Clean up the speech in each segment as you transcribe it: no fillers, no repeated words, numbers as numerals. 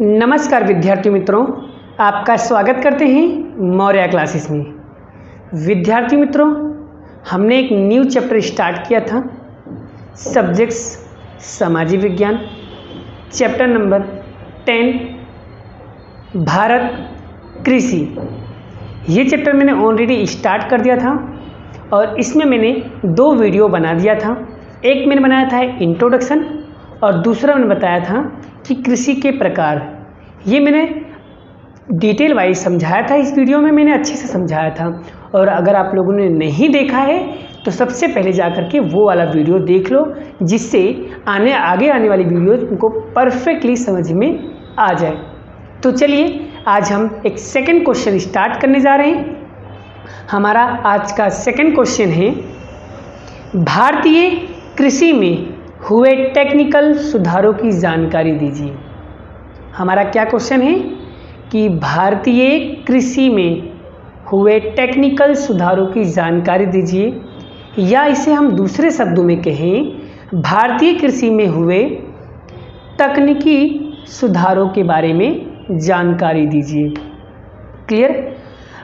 नमस्कार विद्यार्थी मित्रों, आपका स्वागत करते हैं मौर्य क्लासेस में। विद्यार्थी मित्रों, हमने एक न्यू चैप्टर स्टार्ट किया था, सब्जेक्ट्स सामाजिक विज्ञान, चैप्टर नंबर 10 भारत कृषि। ये चैप्टर मैंने ऑलरेडी स्टार्ट कर दिया था और इसमें मैंने 2 वीडियो बना दिया था। एक मैंने बनाया था इंट्रोडक्शन और दूसरा मैंने बताया था कि कृषि के प्रकार। ये मैंने डिटेल वाइज समझाया था, इस वीडियो में मैंने अच्छे से समझाया था। और अगर आप लोगों ने नहीं देखा है तो सबसे पहले जा कर के वो वाला वीडियो देख लो, जिससे आगे आने वाली वीडियो उनको परफेक्टली समझ में आ जाए। तो चलिए आज हम एक सेकंड क्वेश्चन स्टार्ट करने जा रहे हैं। हमारा आज का सेकंड क्वेश्चन है, भारतीय कृषि में हुए टेक्निकल सुधारों की जानकारी दीजिए। हमारा क्या क्वेश्चन है कि भारतीय कृषि में हुए टेक्निकल सुधारों की जानकारी दीजिए, या इसे हम दूसरे शब्दों में कहें, भारतीय कृषि में हुए तकनीकी सुधारों के बारे में जानकारी दीजिए। क्लियर?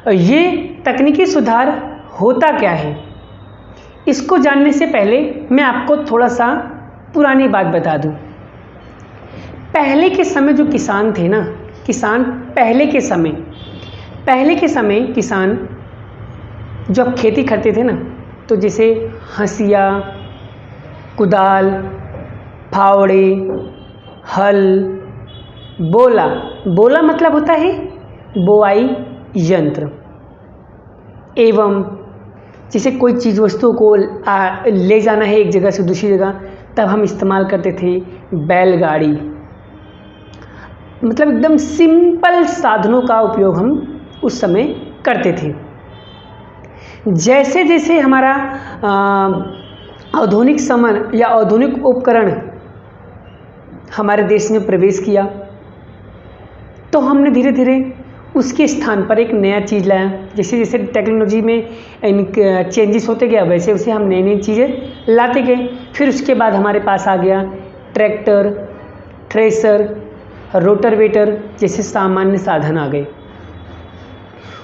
ये तकनीकी सुधार होता क्या है, इसको जानने से पहले मैं आपको थोड़ा सा पुरानी बात बता दूं। पहले के समय जो किसान थे ना, पहले के समय किसान जब खेती करते थे ना, तो जैसे हंसिया, कुदाल, फावड़े, हल, बोला मतलब होता है बोआई यंत्र। एवं जैसे कोई चीज़ वस्तु को ले जाना है एक जगह से दूसरी जगह, तब हम इस्तेमाल करते थे बैलगाड़ी। मतलब एकदम सिंपल साधनों का उपयोग हम उस समय करते थे। जैसे जैसे हमारा आधुनिक सामान या आधुनिक उपकरण हमारे देश में प्रवेश किया, तो हमने धीरे धीरे उसके स्थान पर एक नया चीज़ लाया। जैसे जैसे टेक्नोलॉजी में चेंजेस होते गया, वैसे वैसे हम नई नई चीज़ें लाते गए। फिर उसके बाद हमारे पास आ गया ट्रैक्टर, थ्रेसर, रोटावेटर जैसे सामान्य साधन आ गए।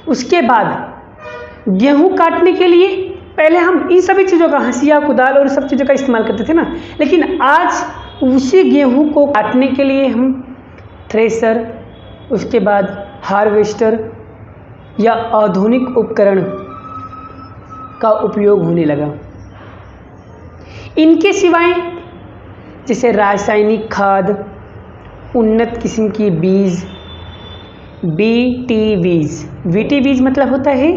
उसके बाद गेहूं काटने के लिए पहले हम इन सभी चीज़ों का, हंसिया, कुदाल और सब चीज़ों का इस्तेमाल करते थे ना, लेकिन आज उसी गेहूं को काटने के लिए हम थ्रेसर, उसके बाद हार्वेस्टर या आधुनिक उपकरण का उपयोग होने लगा। इनके सिवाय जैसे रासायनिक खाद, उन्नत किस्म की बीज, बीटी बीज मतलब होता है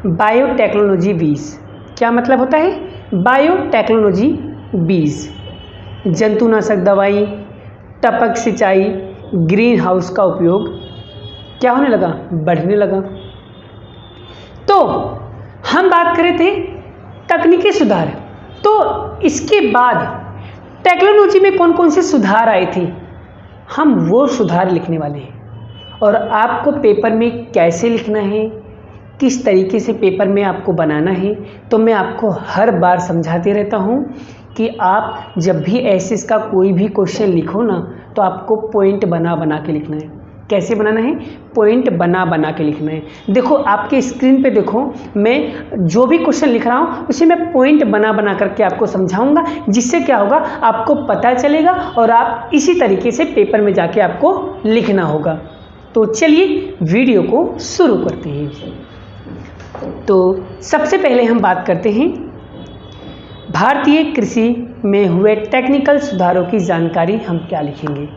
बायोटेक्नोलॉजी बीज। क्या मतलब होता है? बायोटेक्नोलॉजी बीज। जंतुनाशक दवाई, टपक सिंचाई, ग्रीन हाउस का उपयोग क्या होने लगा? बढ़ने लगा। तो हम बात कर रहे थे तकनीकी सुधार। तो इसके बाद टेक्नोलॉजी में कौन कौन से सुधार आए थे, हम वो सुधार लिखने वाले हैं। और आपको पेपर में कैसे लिखना है, किस तरीके से पेपर में आपको बनाना है, तो मैं आपको हर बार समझाते रहता हूँ कि आप जब भी ऐसे इसका कोई भी क्वेश्चन लिखो ना, तो आपको पॉइंट बना बना के लिखना है। कैसे बनाना है? पॉइंट बना बना के लिखना है। देखो आपके स्क्रीन पे देखो, मैं जो भी क्वेश्चन लिख रहा हूँ उसे मैं पॉइंट बना बना करके आपको समझाऊंगा, जिससे क्या होगा, आपको पता चलेगा और आप इसी तरीके से पेपर में जाके आपको लिखना होगा। तो चलिए वीडियो को शुरू करते हैं। तो सबसे पहले हम बात करते हैं भारतीय कृषि में हुए टेक्निकल सुधारों की जानकारी। हम क्या लिखेंगे?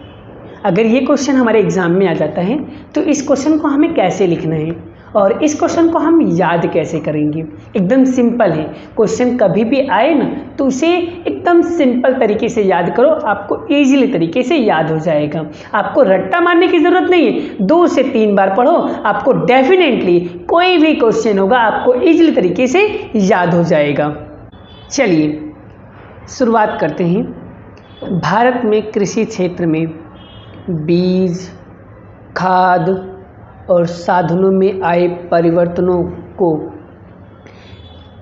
अगर ये क्वेश्चन हमारे एग्जाम में आ जाता है तो इस क्वेश्चन को हमें कैसे लिखना है और इस क्वेश्चन को हम याद कैसे करेंगे? एकदम सिंपल है। क्वेश्चन कभी भी आए ना, तो उसे एकदम सिंपल तरीके से याद करो, आपको ईजिली तरीके से याद हो जाएगा। आपको रट्टा मारने की ज़रूरत नहीं है, 2 से 3 बार पढ़ो, आपको डेफिनेटली कोई भी क्वेश्चन होगा आपको ईजिली तरीके से याद हो जाएगा। चलिए शुरुआत करते हैं। भारत में कृषि क्षेत्र में बीज, खाद और साधनों में आए परिवर्तनों को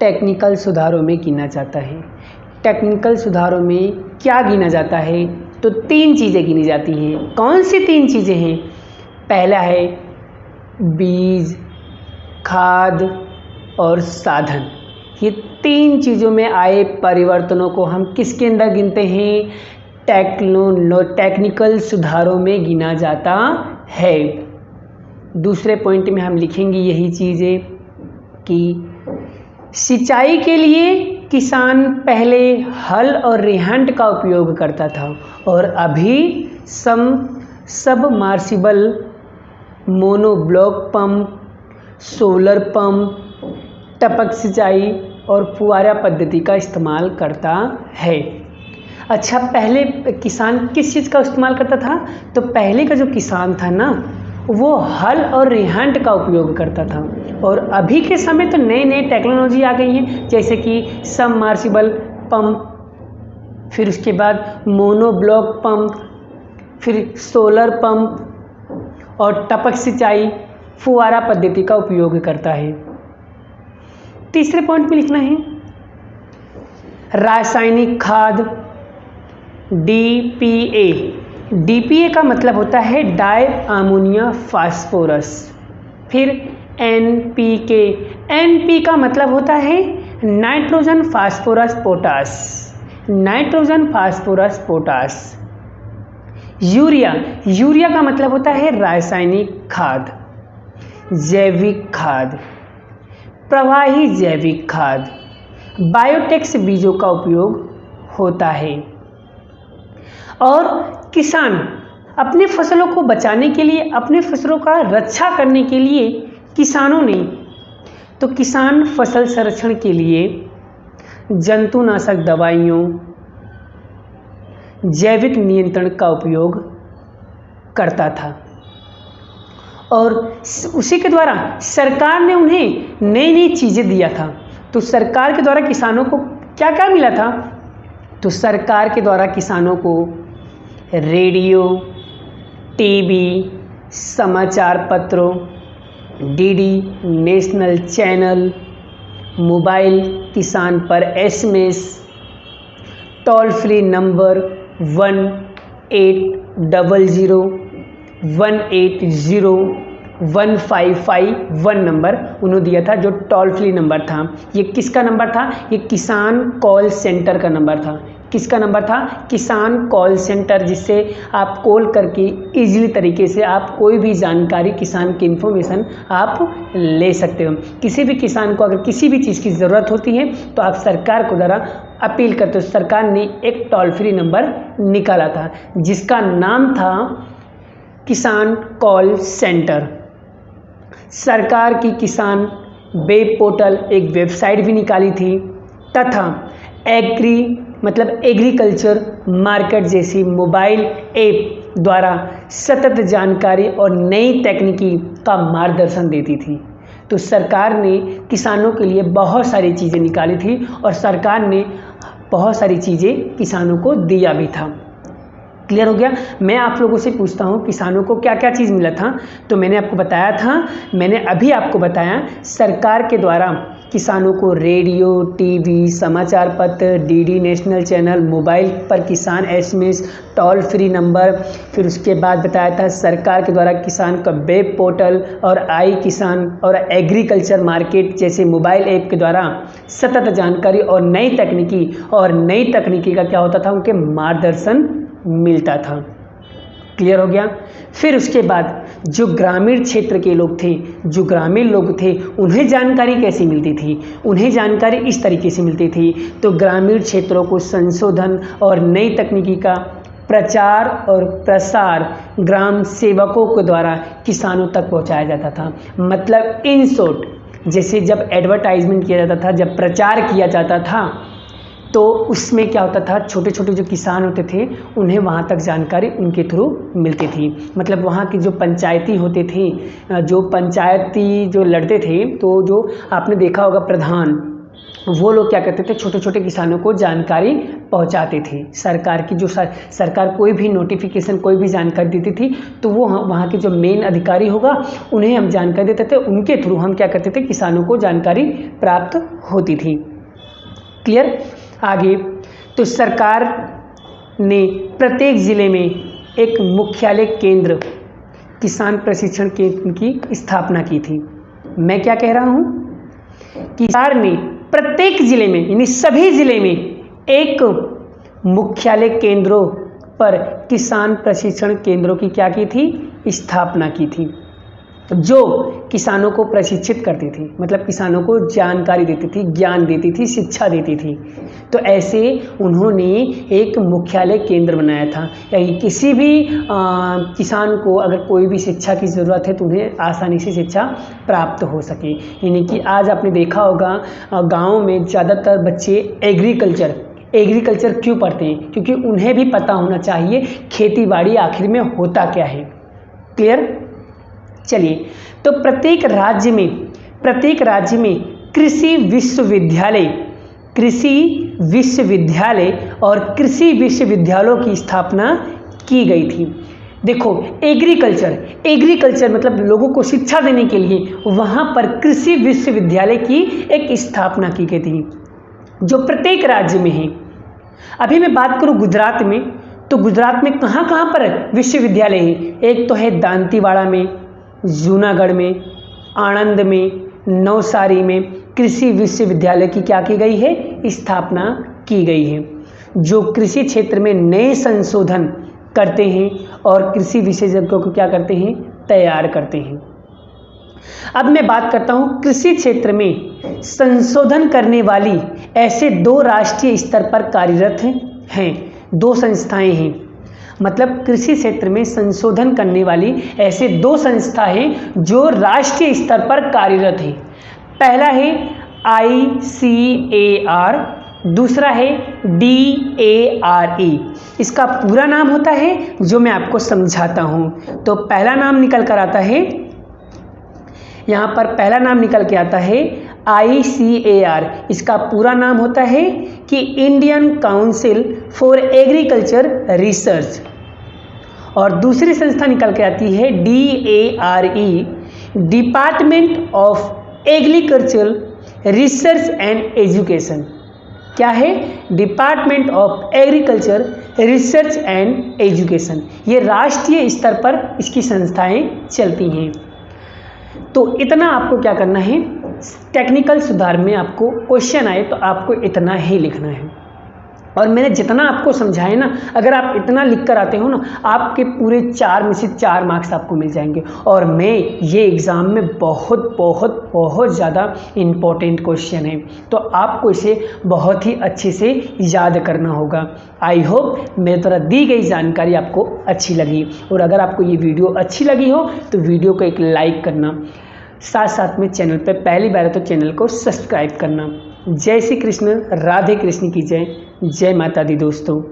टेक्निकल सुधारों में गिना जाता है। टेक्निकल सुधारों में क्या गिना जाता है? तो 3 चीज़ें गिनी जाती हैं। कौन सी 3 चीज़ें हैं? पहला है बीज, खाद और साधन। ये 3 चीज़ों में आए परिवर्तनों को हम किसके अंदर गिनते हैं? टेक्निकल सुधारों में गिना जाता है। दूसरे पॉइंट में हम लिखेंगे यही चीज़ें कि सिंचाई के लिए किसान पहले हल और रिहंड का उपयोग करता था और अभी submersible, monoblock pump, solar pump, टपक सिंचाई और फुहारा पद्धति का इस्तेमाल करता है। अच्छा, पहले किसान किस चीज़ का इस्तेमाल करता था? तो पहले का जो किसान था ना, वो हल और रिहंड का उपयोग करता था और अभी के समय तो नए नए टेक्नोलॉजी आ गई हैं, जैसे कि सबमर्सिबल पंप, फिर उसके बाद मोनोब्लॉक पंप, फिर सोलर पंप और टपक सिंचाई, फुहारा पद्धति का उपयोग करता है। तीसरे पॉइंट में लिखना है रासायनिक खाद, डीपीए। डीपीए का मतलब होता है डाई अमोनिया फास्फोरस। फिर एनपीके। एनपी का मतलब होता है nitrogen phosphorus potash. Nitrogen phosphorus potash. Urea. Urea का मतलब होता है रासायनिक खाद, जैविक खाद, प्रवाही जैविक खाद। बायोटेक्स बीजों का उपयोग होता है। और किसान अपने फसलों को बचाने के लिए, अपने फसलों का रक्षा करने के लिए किसानों ने, तो किसान फसल संरक्षण के लिए जंतुनाशक दवाइयों, जैविक नियंत्रण का उपयोग करता था और उसी के द्वारा सरकार ने उन्हें नई नई चीज़ें दिया था। तो सरकार के द्वारा किसानों को क्या क्या मिला था? तो सरकार के द्वारा किसानों को रेडियो, टीवी, समाचार पत्रों, डीडी नेशनल चैनल, मोबाइल किसान पर SMS, toll free number 1800-180-155 number उन्होंने दिया था, जो टोल फ्री नंबर था। ये किसका नंबर था? ये किसान कॉल सेंटर का नंबर था। किसका नंबर था? किसान कॉल सेंटर, जिससे आप कॉल करके इजीली तरीके से आप कोई भी जानकारी, किसान की इन्फॉर्मेशन आप ले सकते हो। किसी भी किसान को अगर किसी भी चीज़ की ज़रूरत होती है तो आप सरकार को द्वारा अपील करते हो। सरकार ने एक टोल फ्री नंबर निकाला था जिसका नाम था किसान कॉल सेंटर। सरकार की किसान वेब पोर्टल, एक वेबसाइट भी निकाली थी तथा एग्रीकल्चर मार्केट जैसी मोबाइल ऐप द्वारा सतत जानकारी और नई तकनीकी का मार्गदर्शन देती थी। तो सरकार ने किसानों के लिए बहुत सारी चीज़ें निकाली थी और सरकार ने बहुत सारी चीज़ें किसानों को दिया भी था। क्लियर हो गया? मैं आप लोगों से पूछता हूँ किसानों को क्या क्या चीज़ मिला था? तो मैंने आपको बताया था, मैंने अभी आपको बताया, सरकार के द्वारा किसानों को रेडियो, टीवी, समाचार पत्र, डीडी नेशनल चैनल, मोबाइल पर किसान एसएमएस, टोल फ्री नंबर, फिर उसके बाद बताया था सरकार के द्वारा किसान का वेब पोर्टल और आई किसान और एग्रीकल्चर मार्केट जैसे मोबाइल ऐप के द्वारा सतत जानकारी और नई तकनीकी का क्या होता था? उनके मार्गदर्शन मिलता था। क्लियर हो गया? फिर उसके बाद जो ग्रामीण क्षेत्र के लोग थे, जो ग्रामीण लोग थे, उन्हें जानकारी कैसी मिलती थी? उन्हें जानकारी इस तरीके से मिलती थी। तो ग्रामीण क्षेत्रों को संशोधन और नई तकनीकी का प्रचार और प्रसार ग्राम सेवकों के द्वारा किसानों तक पहुंचाया जाता था। मतलब इन शॉर्ट, जैसे जब एडवर्टाइजमेंट किया जाता था, जब प्रचार किया जाता था, तो उसमें क्या होता था? छोटे छोटे जो किसान होते थे उन्हें वहाँ तक जानकारी उनके थ्रू मिलती थी। मतलब वहाँ के जो पंचायती होते थे, जो पंचायती जो लड़ते थे, तो जो आपने देखा होगा प्रधान, वो लोग क्या करते थे? छोटे छोटे किसानों को जानकारी पहुंचाते थे। सरकार की जो सरकार कोई भी नोटिफिकेशन, कोई भी जानकारी देती थी तो वो वहाँ के जो मेन अधिकारी होगा उन्हें हम जानकारी देते थे। उनके थ्रू हम क्या करते थे? किसानों को जानकारी प्राप्त होती थी। क्लियर? आगे तो सरकार ने प्रत्येक ज़िले में एक मुख्यालय केंद्र किसान प्रशिक्षण केंद्र की स्थापना की थी। मैं क्या कह रहा हूँ कि सरकार ने प्रत्येक ज़िले में यानी सभी ज़िले में एक मुख्यालय केंद्रों पर किसान प्रशिक्षण केंद्रों की क्या की थी, स्थापना की थी, जो किसानों को प्रशिक्षित करती थी, मतलब किसानों को जानकारी देती थी, ज्ञान देती थी, शिक्षा देती थी। तो ऐसे उन्होंने एक मुख्यालय केंद्र बनाया था, यानी किसी भी किसान को अगर कोई भी शिक्षा की ज़रूरत है तो उन्हें आसानी से शिक्षा प्राप्त हो सके। यानी कि आज आपने देखा होगा गाँव में ज़्यादातर बच्चे एग्रीकल्चर क्यों पढ़ते हैं, क्योंकि उन्हें भी पता होना चाहिए खेती बाड़ी आखिर में होता क्या है। क्लियर? चलिए, तो प्रत्येक राज्य में कृषि विश्वविद्यालय और कृषि विश्वविद्यालयों की स्थापना की गई थी। देखो, एग्रीकल्चर मतलब लोगों को शिक्षा देने के लिए वहाँ पर कृषि विश्वविद्यालय की एक स्थापना की गई थी, जो प्रत्येक राज्य में है। अभी मैं बात करूँ गुजरात में, तो गुजरात में कहाँ पर विश्वविद्यालय है? एक तो है दांतीवाड़ा में, जूनागढ़ में, आणंद में, नवसारी में कृषि विश्वविद्यालय की क्या की गई है, स्थापना की गई है, जो कृषि क्षेत्र में नए संशोधन करते हैं और कृषि विशेषज्ञों को क्या करते हैं, तैयार करते हैं। अब मैं बात करता हूँ कृषि क्षेत्र में संशोधन करने वाली ऐसे 2 राष्ट्रीय स्तर पर कार्यरत हैं, 2 संस्थाएं हैं। मतलब कृषि क्षेत्र में संशोधन करने वाली ऐसे 2 संस्था हैं जो राष्ट्रीय स्तर पर कार्यरत हैं। पहला है ICAR, दूसरा है DARE। इसका पूरा नाम होता है, जो मैं आपको समझाता हूँ। तो पहला नाम निकल कर आता है, यहाँ पर पहला नाम निकल के आता है ICAR। इसका पूरा नाम होता है कि Indian council for agriculture research. और दूसरी संस्था निकल के आती है DARE, department of agriculture research and education. क्या है? Department of agriculture research and education. ये राष्ट्रीय स्तर पर इसकी संस्थाएं चलती हैं। तो इतना आपको क्या करना है, टेक्निकल सुधार में आपको क्वेश्चन आए तो आपको इतना ही लिखना है। और मैंने जितना आपको समझाया ना, अगर आप इतना लिख कर आते हो ना, आपके पूरे 4 में से 4 मार्क्स आपको मिल जाएंगे। और मैं ये एग्ज़ाम में बहुत ज़्यादा इम्पोर्टेंट क्वेश्चन है, तो आपको इसे बहुत ही अच्छे से याद करना होगा। आई होप मेरे द्वारा दी गई जानकारी आपको अच्छी लगी, और अगर आपको ये वीडियो अच्छी लगी हो तो वीडियो को एक लाइक करना, साथ में चैनल पर पहली बार है तो चैनल को सब्सक्राइब करना। जय श्री कृष्ण, राधे कृष्ण की जय, जय माता दी दोस्तों।